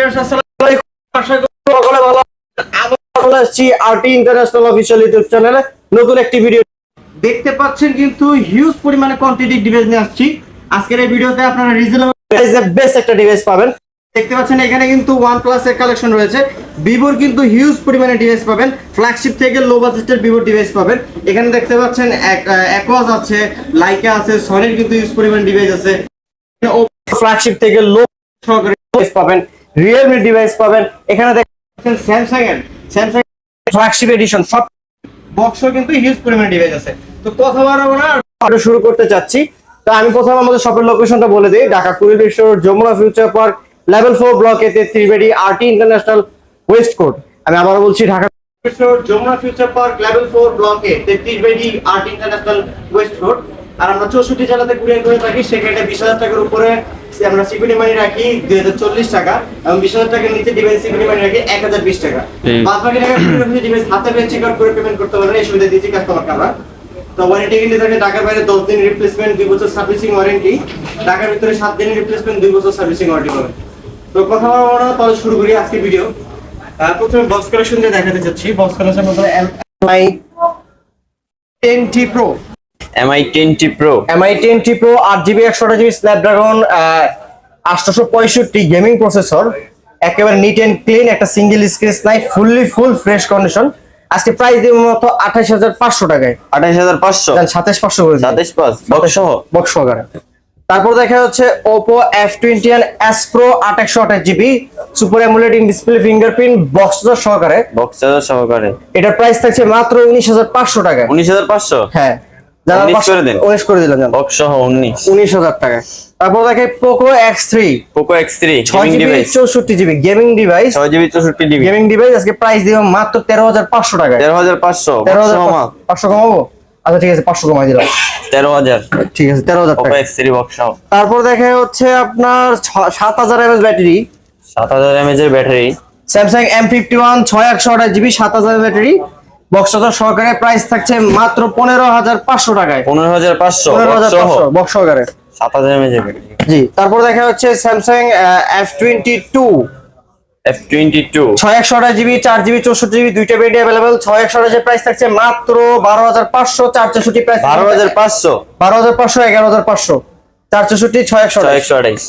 Viewers আসসালামু আলাইকুম। আশা করি সকলে ভালো আছেন। আমরা চলে আসছি আরটি ইন্টারন্যাশনাল অফিশিয়াল ইউটিউব চ্যানেলে নতুন একটি ভিডিও। দেখতে পাচ্ছেন কিন্তু হিউজ পরিমাণে কোয়ান্টিটি ডিভাইস নিয়ে আসছি। আজকের এই ভিডিওতে আপনারা রিজনেবল প্রাইসে বেস্ট একটা ডিভাইস পাবেন। দেখতে পাচ্ছেন এখানে কিন্তু OnePlus এর কালেকশন রয়েছে, ভিভোর কিন্তু হিউজ পরিমাণে ডিভাইস পাবেন, ফ্ল্যাগশিপ থেকে লো বাজেটের ভিভোর ডিভাইস পাবেন। এখানে দেখতে পাচ্ছেন অ্যাকোয়াস আছে, লাইকা আছে, সনির কিন্তু হিউজ পরিমাণে ডিভাইস আছে। ফ্ল্যাগশিপ থেকে লো সহকারে ডিভাইস পাবেন, রিয়েলমি ডিভাইস পাবেন। এখানে দেখছেন স্যামসাং ফ্ল্যাগশিপ এডিশন সব বক্সও কিন্তু হিউজ পরিমাণে ডিভাইস আছে। তো কথা বাড়াবো না, আরো শুরু করতে চাচ্ছি। তো আমি প্রথমে আমাদের শপের লোকেশনটা বলে দিই। ঢাকা কুড়ি বিশ্ব Jamuna Future Park level 4 block A 33 বেডি আরটি ইন্টারন্যাশনাল ওয়েস্ট কোর্ট। আমি আবারো বলছি, Dhaka Jamuna Future Park level 4 block A 33 বেডি আরটি ইন্টারন্যাশনাল ওয়েস্ট কোর্ট। আর আমরা 64 জেলাতে কুরিয়ার করে থাকি। সেক্ষেত্রে 20,000 টাকার উপরে আমরা সিকিউরিটি মানি রাখি 2040 টাকা, এবং 20,000 টাকার নিচে ডিভাইস সিকিউরিটি মানি রাখি 1020 টাকা। বাদ বাকি টাকা ডিভাইস হাতে পেয়ে চেক আউট করে পেমেন্ট করতে পারেন। এই সুবিধা দিচ্ছি কাস্টমারকে আমরা। তো ওয়ারেন্টি কিন্তু থাকে ঢাকার বাইরে 10 দিন রিপ্লেসমেন্ট, 2 বছর সার্ভিসিং ওয়ারেন্টি। ঢাকার ভিতরে 7 দিনের রিপ্লেসমেন্ট, 2 বছর সার্ভিসিং ওয়ারেন্টি পাবেন। তো কথা বলবো না, তাহলে শুরু করি আজকে ভিডিও। প্রথমে বক্স কালেকশন দিয়ে দেখাতে চাচ্ছি। বক্স কালেকশন মধ্যে MI 10T Pro, MI 10T Pro 8GB 128GB Snapdragon 865 gaming processor, একেবারে নিট এন্ড ক্লিন, একটা সিঙ্গেল স্ক্র্যাচ নাই, ফুল ফ্রেশ কন্ডিশন। আজকে প্রাইস দিব মতো 28,500 টাকায়। 28,500 27,500 করে 27,500 বক্স সহ। বক্স সহকারে। তারপর দেখা হচ্ছে Oppo F21 S Pro 828GB super AMOLED in display fingerprint box সহকারে। এটার প্রাইস থাকছে মাত্র 19,500 টাকায়। 19,500 হ্যাঁ, 19 করে দিলাম বক্স সহ 19,000 টাকায়। তারপর দেখে Poco X3 gaming device 64GB gaming device 6GB 64GB gaming device. আজকে প্রাইস দিব মাত্র 13,500 টাকায়। 13,500 500 কমাবো? আচ্ছা ঠিক আছে, 500 কমাই দিলাম। 13,000 ঠিক আছে, 13,000 টাকা। Poco X3 বক্স সহ। তারপর দেখা হচ্ছে আপনার 7,000 mAh ব্যাটারি, 7,000 mAh এর battery, Samsung M51 6128GB 7,000 battery box সহকারে। প্রাইস থাকছে মাত্র 15,500 টাকায়। 15,500 বক্স সহকারে 7,000 mAh এর ব্যাটারি। জি। তারপর দেখা হচ্ছে Samsung F22 6128GB 4GB 64GB দুইটা ভেরিয়েন্ট अवेलेबल। 6128 এর প্রাইস থাকছে মাত্র 12,500। 464 প্রাইস 12,500 11,500 464 6128।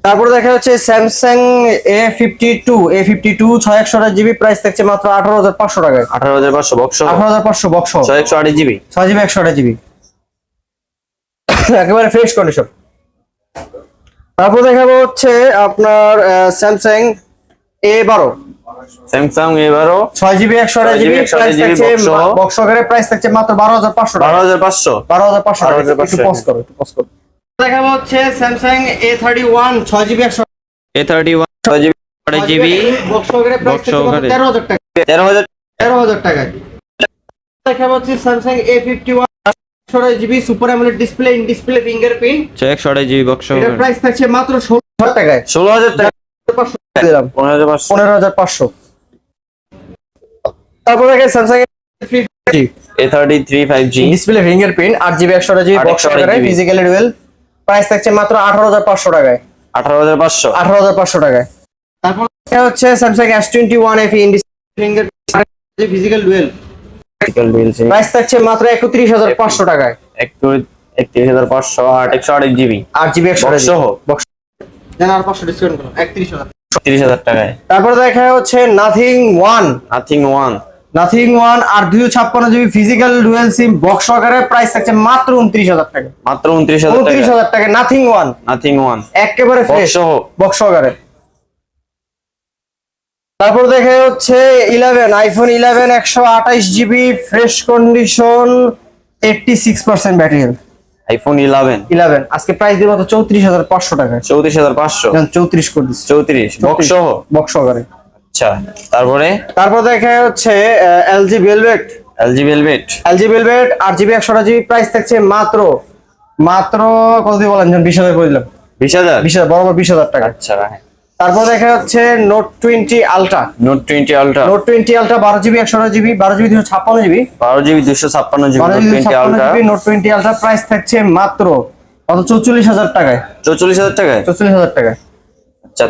তারপর দেখা হচ্ছে Samsung A52 6128GB প্রাইস থাকছে মাত্র 18,500 টাকায়। 18,500 বক্স সহ। 18,500 বক্স সহ 628GB 6GB 128GB একেবারে ফ্রেশ কন্ডিশন। তারপর দেখাবো হচ্ছে আপনার Samsung A12 6GB 128GB price থাকছে বক্স সহকারে। প্রাইস থাকছে মাত্র 12,500 টাকা। 12,500 একটু পজ করো। দেখাবো হচ্ছে Samsung A31 6GB 6GB box সহকারে প্রাইস থাকছে 13,000 টাকা। 13,000 টাকায়। দেখাবো হচ্ছে Samsung A51 128GB super AMOLED display in display fingerprint 128GB box সহ। এটার প্রাইস থাকছে মাত্র 16,000 টাকায়। 16,000 টাকা 500 দিলাম। 15,500। তারপর দেখেন Samsung A33 5G display fingerprint 8GB 128GB box সহকারে ফিজিক্যালি ডুয়েল। প্রাইস থাকছে মাত্র 18,500 টাকায়। 18,500 টাকায়। তারপর হচ্ছে Samsung S21 FE in display fingerprint physical dual. Price থাকছে মাত্র 31,500 টাকায়। 31,500 8GB 128GB সহ বক্স দেন আর 500 ডিসকাউন্ট করুন 31,000 টাকায়। তারপর দেখা হচ্ছে Nothing One আর 256GB physical dual SIM box সহকারে। প্রাইস থাকছে মাত্র 29,000 টাকা। 29,000 টাকা Nothing One একেবারে ফ্রেশ বক্স সহকারে। তারপর দেখা হচ্ছে iPhone 11 128GB fresh condition 86% battery health. iPhone 11 আজকে প্রাইস দিব মাত্র 34,500 টাকা। 34,500 34 করে দিচ্ছি। 34 বক্স সহকারে। আচ্ছা, তারপর দেখা হচ্ছে LG Velvet 8GB 128GB price থাকছে মাত্র কত দিয়ে বলেন? 20,000 করে দিলাম। 20,000 বরাবর 20,000 টাকা। আচ্ছা। তারপর দেখা হচ্ছে Note 20 Ultra 12GB 128GB 12GB 256GB 256GB Note 20 Ultra price থাকছে মাত্র 44,000 টাকায়। 44,000 টাকায়। 44,000 টাকায়। আচ্ছা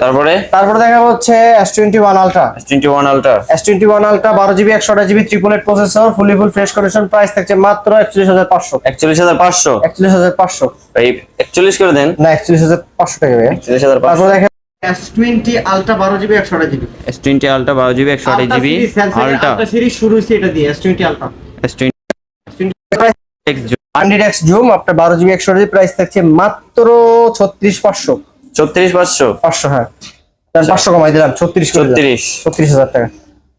তারপরে দেখাবো হচ্ছে S21 Ultra। S21 Ultra S21 Ultra 12GB 128GB triple eight processor, full fresh condition, price থাকছে মাত্র 41500। 41500 41500 ভাই 41 করে দেন। না 41500 টাকা ভাই। 41500 তারপর দেখেন S20 Ultra 12GB 128GB। S20 Ultra 12GB 128GB Ultra Ultra series শুরু হইছে এটা দিয়ে S20 Ultra। S20 100x zoom আপনার 12GB 128GB, প্রাইস থাকছে মাত্র 36500। 36500 500 হ্যাঁ, 500 কমাই দিলাম 36 করে দিলাম। 36000 টাকা।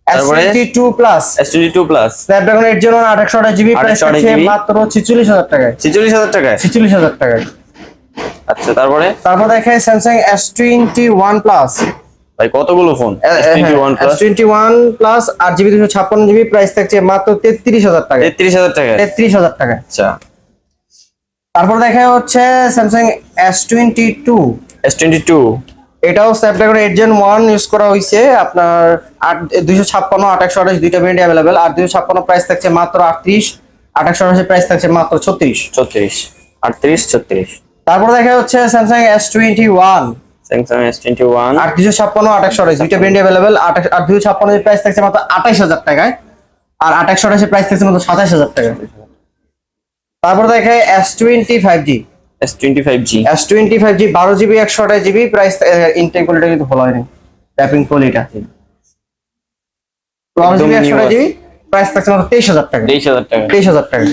তারপরে S22 Plus S22 Plus Snapdragon 8 Gen 1 828GB, price থাকছে 828GB মাত্র 46000 টাকায়। 46000 টাকায়। 46000 টাকায়। আচ্ছা তারপর দেখায় Samsung S21 Plus। ভাই কতগুলো phone? S21 Plus S21 Plus 8GB 256GB, price থাকছে মাত্র 33000 টাকায়। 33000 টাকায়। 33000 টাকায়। আচ্ছা তারপর দেখায় হচ্ছে Samsung S22। S22 এটাও Snapdragon 8 Gen 1 ইউজ করা হইছে আপনার 256 828 দুইটা ভেরিয়েন্ট अवेलेबल। আর 256 প্রাইস থাকছে মাত্র 38, 828 প্রাইস থাকছে মাত্র 36। 38 38 36। তারপর দেখা হচ্ছে Samsung S21। Samsung S21 আর 256 828 দুইটা ভেরিয়েন্ট अवेलेबल। আর 256 এর প্রাইস থাকছে মাত্র 28000 টাকায়, আর 828 এর প্রাইস থাকছে মাত্র 27000 টাকায়। তারপর দেখায় S25G। S25G 12GB 128GB, price intact quality কিন্তু ভালো হয়নি, tapping quality 12GB 128GB, price থাকছে মাত্র 23000 টাকা। 23000 টাকা। 23000 টাকা।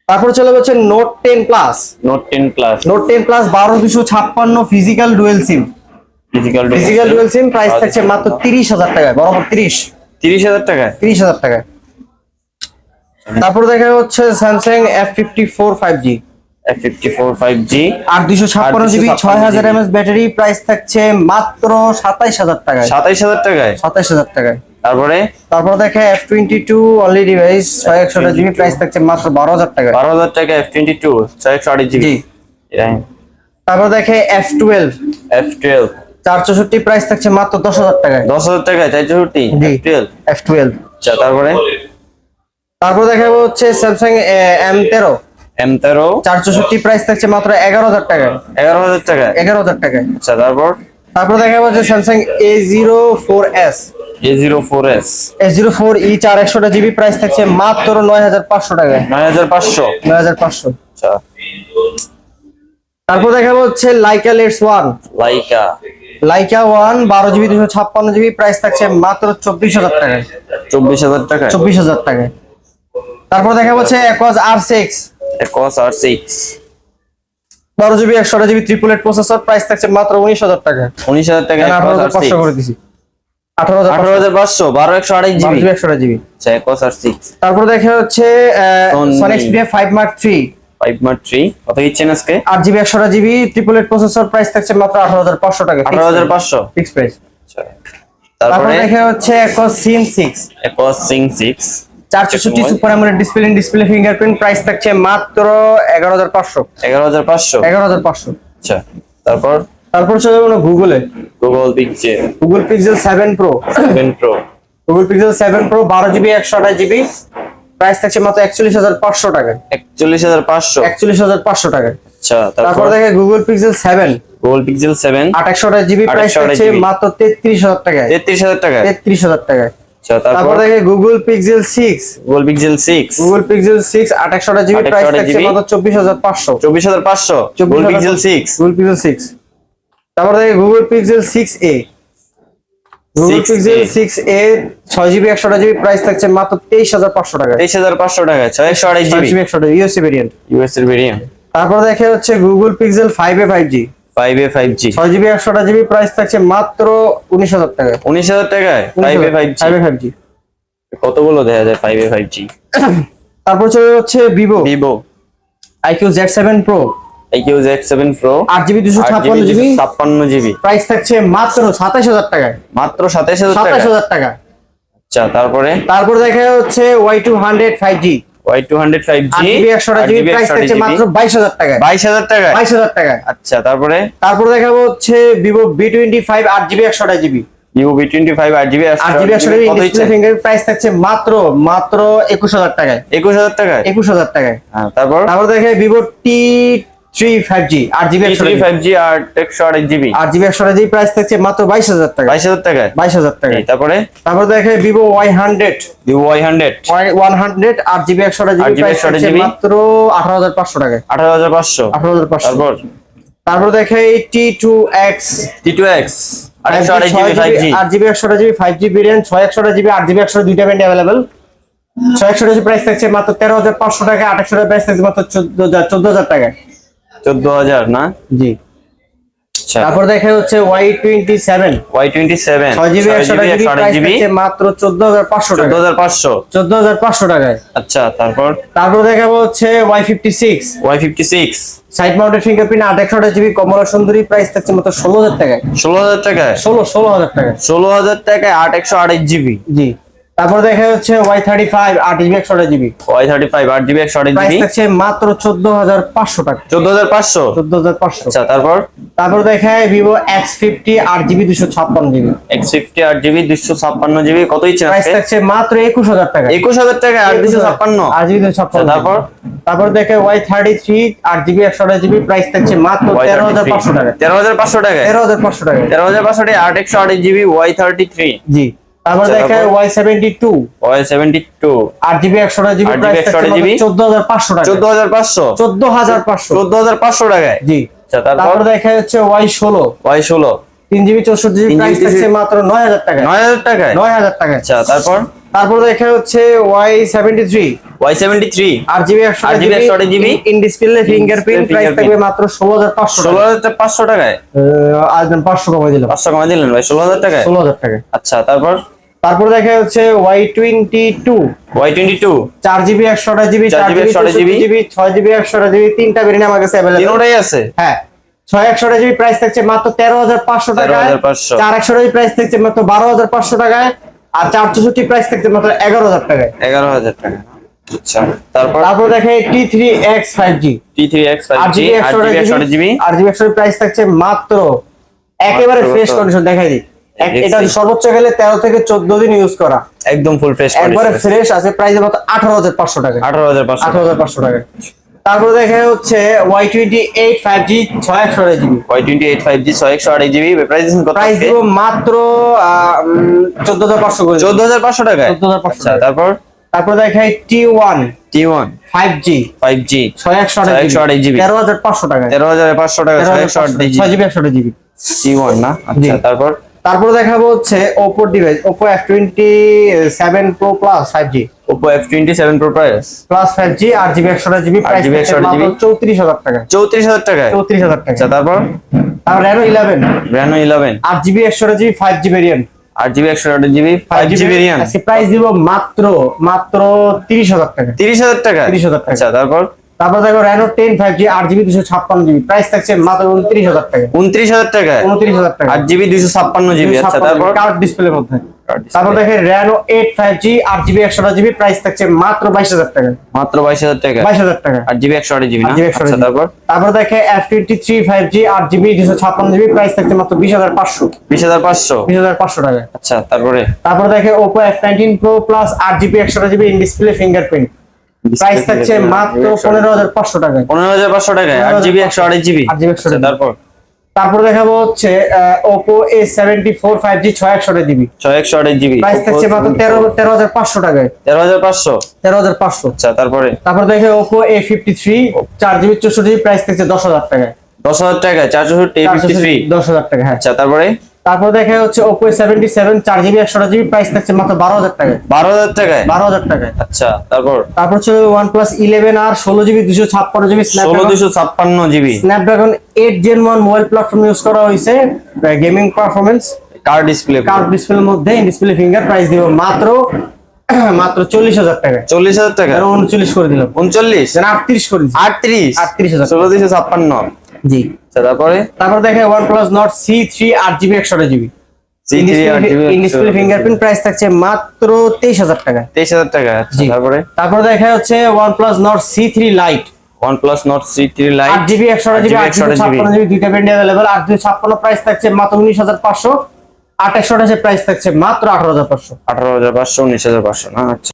তারপর চলে যাচ্ছে Note 10 Plus। Note 10 Plus 12256 physical dual SIM. Physical dual SIM, price থাকছে মাত্র 30000 টাকা, বরাবর 30000 টাকা। 30000 টাকা। তারপর দেখা হচ্ছে Samsung F54 5G। F54 5G 256GB 6000 mAh battery, price থাকছে মাত্র 27000 টাকায়। 27000 টাকায়। 27000 টাকায়। তারপর দেখে F22 only device 6128GB, price থাকছে মাত্র 12000 টাকায়। 12000 টাকা F22 628GB। জি। তারপর দেখে F12 464, প্রাইস থাকছে মাত্র 10000 টাকায়। 10000 টাকায় 464 F12। আচ্ছা তারপর দেখাবো হচ্ছে Samsung M13 464, প্রাইস থাকছে মাত্র 11000 টাকায়। 11000 টাকায়। 11000 টাকায়। আচ্ছা তারপর দেখাবো হচ্ছে Samsung A04s। A04s A04e 461GB, price থাকছে মাত্র 9500 টাকায়। 9500। 9500। আচ্ছা তারপর দেখাবো হচ্ছে Leica Lens 1। Leica 1 12GB 256GB, price থাকছে মাত্র 24000 টাকায়। 24000 টাকায়। 24000 টাকায়। তারপর দেখাবো হচ্ছে Aquos R6। Aquos R6 12GB 128GB triple eight processor, price থাকছে মাত্র 19000 টাকা। 19000 টাকা। 18500 করে দিছি। 18500 128GB 128GB। আচ্ছা Aquos R6। তারপর দেখা হচ্ছে Sony Xperia 5 Mark 3। 5 Mark 3 কত দিচ্ছেন আজকে? 8GB 128GB triple eight processor, price থাকছে মাত্র 18500 টাকা। 18500 ফিক্স প্রাইস। আচ্ছা তারপরে দেখা হচ্ছে Aquos Scene 6। Aquos Scene 6 464 super AMOLED display fingerprint, price থাকছে মাত্র 11500। 11500। 11500। আচ্ছা তারপর চলে যাবো Google Pixel 7 Pro। 7 Pro Google Pixel 7 Pro 12GB 128GB, price থাকছে মাত্র 41500 টাকা। 41500। 41500 টাকা। আচ্ছা তারপর দেখে Google Pixel 7 828GB 128GB, price থাকছে মাত্র 33000 টাকায়। 33000 টাকায়। 33000 টাকায়। আচ্ছা তারপর দেখে Google Pixel 6 828GB, প্রাইস থাকছে মাত্র 24500। 24500 Google Pixel 6। তারপর দেখে Google Pixel 6a 6GB 128GB, price থাকছে মাত্র 23500 টাকা। 23500 টাকা 628GB ইউএসএ ভেরিয়েন্ট। তারপর দেখে হচ্ছে Google Pixel 5a 5G 6GB 128GB, price থাকছে মাত্র 19000 টাকা। 19000 টাকায় 5a 5G কতগুলো দেখা যায় 5a 5G। তারপর চলে হচ্ছে Vivo IQ Z7 Pro 8GB 256GB, price থাকছে মাত্র 27000 টাকায়। মাত্র 27000 টাকা। আচ্ছা তারপর দেখা হচ্ছে Y200 5G 8GB 128GB, price থাকছে মাত্র 22000 টাকায়। 22000 টাকায়। 22000 টাকায়। আচ্ছা তারপর দেখাবো হচ্ছে Vivo V25 8GB 128GB। Vivo V25 8GB 128GB display finger, price থাকছে মাত্র 21000 টাকায়। 21000 টাকায়। 21000 টাকায়। হ্যাঁ তারপর দেখে Vivo three 5G 8GB T3 5G 128GB 8GB 128GB price থাকছে মাত্র 22000 টাকা। 22000 টাকায়। 22000 টাকা। তারপরে তারপর দেখে Vivo Y100 Vivo Y100 100 8GB 128GB price থাকছে 128GB মাত্র 18500 টাকা। 18500। 18500। তারপর দেখে T2X T2X 128GB 5G 8GB 128GB 5G variant 6128GB 8GB 128 দুইটা ভেরিয়েন্ট अवेलेबल। 6128GB প্রাইস থাকছে মাত্র 13500 টাকা। 2800 প্রাইস থাকছে মাত্র 14000 টাকা। 14000 না? জি। আচ্ছা তারপর দেখে হচ্ছে Y27 Y27 6GB 128GB price 128GB থাকছে মাত্র 14500 টাকা। 14500। 14500 টাকায়। আচ্ছা তারপর দেখাবো হচ্ছে Y56 Y56 side mounted fingerprint 8/128GB কমলা সুন্দরী প্রাইস থাকছে মাত্র 16000 টাকায়। 16000 টাকায়। 16000 টাকায়। 16000 টাকায় 8128GB। জি। তারপর দেখা হচ্ছে Y35 8GB 128GB Y35 8GB 128GB price থাকছে মাত্র 14500 টাকা। 14500। 14500। আচ্ছা তারপর দেখায় Vivo X50 8GB 256GB X50 8GB 256GB কত ইচ্ছেন প্রাইস আজকে? থাকছে মাত্র 21000 টাকা। 21000 টাকা 8256। 8GB 256। তারপর দেখে Y33 8GB 128GB প্রাইস থাকছে মাত্র 13500 টাকা। 13500 টাকা। 13500 টাকা। 13500 টাকা 8128GB Y33। জি। তারপর দেখে Y72 Y72 8GB 128GB price থাকছে 128GB 14500 টাকা। 14500। 14500। 14500 টাকায়। জি। আচ্ছা তারপর দেখা হচ্ছে Y16 Y16 3GB 64GB price থাকছে মাত্র 9000 টাকা। 9000 টাকায়। 9000 টাকা। আচ্ছা তারপর দেখা হচ্ছে Y73 Y73 8GB 128GB in display fingerprint price থাকবে মাত্র 16500 টাকা। 16500 টাকায়। আজ 500 কমাই দিলাম। 500 কমাই দিলেন ভাই 16000 টাকায়। 16000 টাকা। আচ্ছা তারপর দেখা হচ্ছে Y22 Y22 4GB 128GB 4GB 128GB 6GB 128GB তিনটা ভেরিয়েন্ট আমার কাছে अवेलेबल। তিনটাই আছে। হ্যাঁ 6128GB প্রাইস থাকছে মাত্র 13500 টাকায়। 13500 4128GB প্রাইস থাকছে মাত্র 12500 টাকায়। আর 464 প্রাইস থাকছে মাত্র 11000 টাকায়। 11000 টাকা। আচ্ছা তারপর দেখে T3X 5G T3X 5G 8GB 128GB 8GB 128GB price থাকছে মাত্র একেবারে ফ্রেশ কন্ডিশন দেখাই দিই। এটা সর্বোচ্চ গেলে 13 থেকে 14 দিন ইউজ করা একদম ফুল ফ্রেশ একবারে ফ্রেশ আছে। প্রাইস মাত্র 18500 টাকা। 18500 টাকা। তারপর দেখে হচ্ছে Y28 5G 6128GB Y28 5G 6128GB price কত? প্রাইস দিব মাত্র 14500 করে। 14500 টাকায়। 14500 আচ্ছা তারপর দেখাই T1 5G 5G 6128GB 13500 টাকা। 13500 টাকা 6128GB 6GB 128GB T1 না? আচ্ছা তারপর দেখাবো হচ্ছে Oppo device Oppo F27 Pro Plus 5G Oppo F27 Pro Plus 5G 8GB 128GB price মাত্র 34000 টাকা। 34000 টাকায়। 34000 টাকা। আচ্ছা তারপর Reno 11 8GB 128GB 5G variant 8GB 128GB 5G variant আজকে প্রাইস দিব মাত্র 30000 টাকা। 30000 টাকা। 30000 টাকা। আচ্ছা তারপর দেখো Reno 10 5G 8GB 256GB price থাকছে মাত্র 29000 টাকা। 29000 টাকা। 29000 টাকা 8GB 256GB। আচ্ছা তারপর কার্ভ ডিসপ্লের মধ্যে। তারপর দেখে Reno 8 5G 8GB 128GB price থাকছে মাত্র 22000 টাকা। মাত্র 22000 টাকা। 22000 টাকা 8GB 128GB না? 8GB আচ্ছা তারপর দেখে F23 5G 8GB 256GB price থাকছে মাত্র 20500 20500 টাকা। আচ্ছা তারপর দেখে Oppo F19 Pro Plus 8GB 128GB in display fingerprint price থাকছে মাত্র 15500 টাকা। 15500 টাকায় 8GB 128GB। আচ্ছা তারপর দেখাবো হচ্ছে Oppo A74 5G 6128GB 6128GB price থাকছে মাত্র 13500 টাকায়। 13500 আচ্ছা তারপর দেখে Oppo A53 4GB 64GB price থাকছে 10000 টাকায়। 10000 টাকা 464 A53 10000 টাকা। হ্যাঁ আচ্ছা তারপর দেখা হচ্ছে Oppo A77 4GB 128GB price থাকছে মাত্র 12000 টাকায়। 12000 টাকায়। 12000 টাকায়। আচ্ছা তারপর ছিল OnePlus 11 আর 16GB 256GB 16256GB Snapdragon 8 Gen 1 mobile platform use করা হয়েছে গেমিং পারফরম্যান্স কার্ভ ডিসপ্লের মধ্যে ইন ডিসপ্লে ফিঙ্গার প্রাইস দিব মাত্র 40000 টাকা। 40000 টাকা 39 করে দিলাম। 39 38 করে দিলাম। 38000 16256 জি। আচ্ছা তারপর দেখে OnePlus Nord C3 8GB 128GB in display fingerprint price থাকছে মাত্র 23000 টাকা। 23000 টাকা। আচ্ছা তারপর দেখা হচ্ছে OnePlus Nord C3 Lite OnePlus Nord C3 Lite 8GB 128GB 856GB দুইটা ভেরিয়েন্ট अवेलेबल। 856 প্রাইস থাকছে মাত্র 19500। 2828 প্রাইস থাকছে মাত্র 18500। 18500 19500 না? আচ্ছা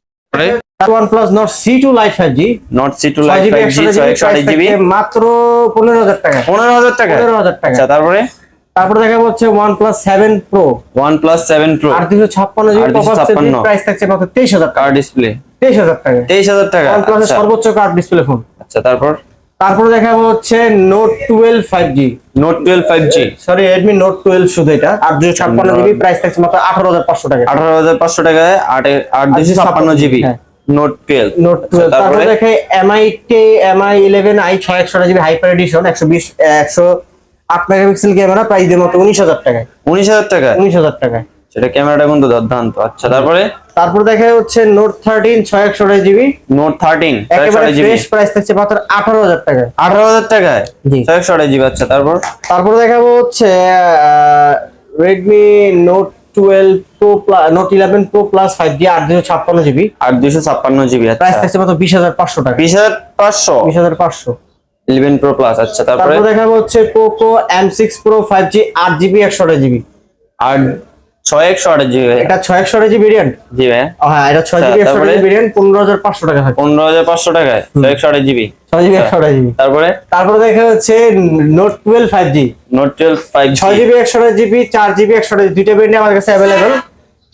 OnePlus Nord C2 Lite 5G Nord C2 Lite 5G 628GB মাত্র 15,000 টাকা। 15,000 টাকা। 15,000 টাকা। আচ্ছা তারপরে দেখাবো হচ্ছে OnePlus 7 Pro OnePlus 7 Pro 856GB pop-up set 856 price থাকছে মাত্র 23,000 টাকা। কার্ড ডিসপ্লে 23,000 টাকা। 23,000 টাকা। OnePlus এর আচ্ছা সর্বোচ্চ কার্ভ ডিসপ্লে ফোন। আচ্ছা তারপরে দেখাবো হচ্ছে Note 12 5G Note 12 5G sorry Redmi Note 12 শুধু এটা 856GB প্রাইস থাকছে মাত্র 18,500 টাকা। 18,500 টাকায় 856GB হ্যাঁ। Note 12 Note 12 তারপরে দেখাই MI 11i 628GB hyper edition 108 megapixel camera price দিয়ে মাত্র 19,000 টাকা। 19,000 টাকা। 19,000 টাকা। সেটা ক্যামেরাটা কিন্তু দুর্দান্ত। আচ্ছা তারপর দেখা হচ্ছে Note 13 628GB Note 13 একেবারে 628GB ফ্রেশ প্রাইস থাকছে মাত্র 18,000 টাকা। 18,000 টাকায় জি। 628GB। আচ্ছা তারপর দেখাবো হচ্ছে Redmi Note 12 Pro Plus Note 11 Pro Plus 5G 856GB 856GB। Price আচ্ছা থাকছে মাত্র 20,500 টাকা। 20,500 20,500। 11 Pro Plus। আচ্ছা তারপর দেখাবো হচ্ছে Poco M6 Pro 5G 8GB 128GB আর 6128GB এটা 628GB ভেরিয়েন্ট। জি ভাই। হ্যাঁ এটা 6GB 128GB ভেরিয়েন্ট 15,500 টাকা থাকছে। 15,500 টাকায় 628GB 6GB 128GB। তারপরে দেখা হচ্ছে Note 12 5G Note 12 5G 6GB 128GB 4GB 128GB দুইটা ভেরিয়েন্ট আমাদের কাছে अवेलेबल।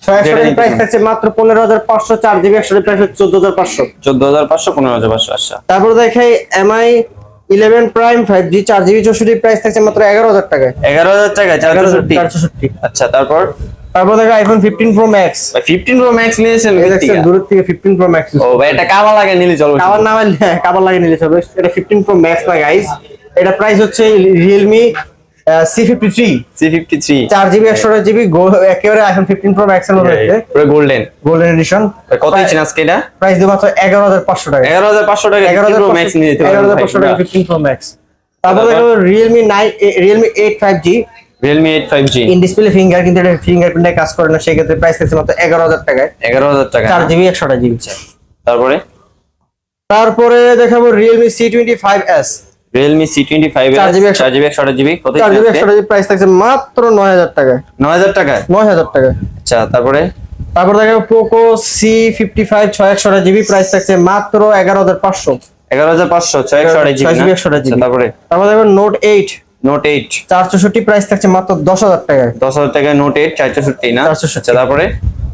628GB প্রাইস থাকছে মাত্র 15,500 4GB 128GB প্রাইস হচ্ছে 14,500। 14,500 15,500। আচ্ছা তারপর দেখাই MI 11 Prime 5G 4GB 64GB price থাকছে মাত্র 11,000 টাকায়। 11,000 টাকায় 464। 464। আচ্ছা তারপর দেখা iPhone 15 Pro Max 15 Pro Max নিয়েছেন দেখছেন দূর থেকে 15 Pro Max ও ভাই এটা কাবা লাগে নিলে চলবে। কাবার লাগে নিলে চলবে। এটা 15 Pro Max না গাইস। এটা প্রাইস হচ্ছে Realme C53 4GB 128GB একেবারে iPhone 15 Pro Max এর মধ্যে আছে পুরো গোল্ডেন এডিশন। কত ইঞ্চি আজকে এটা প্রাইস দিয়ে মাত্র 11,500 টাকা। 11,500 টাকা 15 Pro Max নিয়ে যেতে পারবেন। 11,500 টাকা 15 Pro Max। তারপর দেখো Realme 8 5G Realme 8 5G in display finger কিন্তু এটা ফিঙ্গারপ্রিন্টে কাজ করে না সেই ক্ষেত্রে প্রাইস থাকছে মাত্র 11,000 টাকায়। 11,000 টাকা 4GB 128GB। তারপরে দেখাবো Realme C25s Realme C25 4GB 128GB কত 4GB 128GB প্রাইস থাকছে মাত্র 9,000 টাকায়। 9,000 টাকায় 9,000 টাকা। আচ্ছা তারপরে দেখাবো Poco C55 628GB প্রাইস থাকছে মাত্র 11,500। 11,500 628GB। 6GB তারপরে দেখো Note 8 464 প্রাইস থাকছে মাত্র 10,000 টাকায়। 10,000 টাকায় Note 8 464 না। 464 আচ্ছা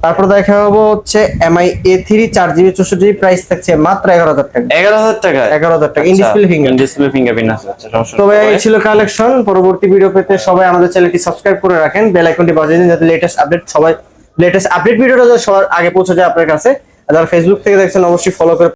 তারপর দেখাবো হচ্ছে MI A3 4GB 64GB price থাকছে মাত্র 11,000 টাকা। 11,000 টাকা 11,000 টাকা ইন ডিসপ্লে ফিঙ্গার। আচ্ছা সমস্যা তবে এই ছিল কালেকশন। পরবর্তী ভিডিও পেতে সবাই আমাদের চ্যানেলটি সাবস্ক্রাইব করে রাখেন, বেল আইকনটি বাজিয়ে দিন যাতে লেটেস্ট আপডেট ভিডিওটা সবার আগে পৌঁছে যায় আপনার কাছে। আর যারা ফেসবুক থেকে দেখছেন অবশ্যই ফলো করে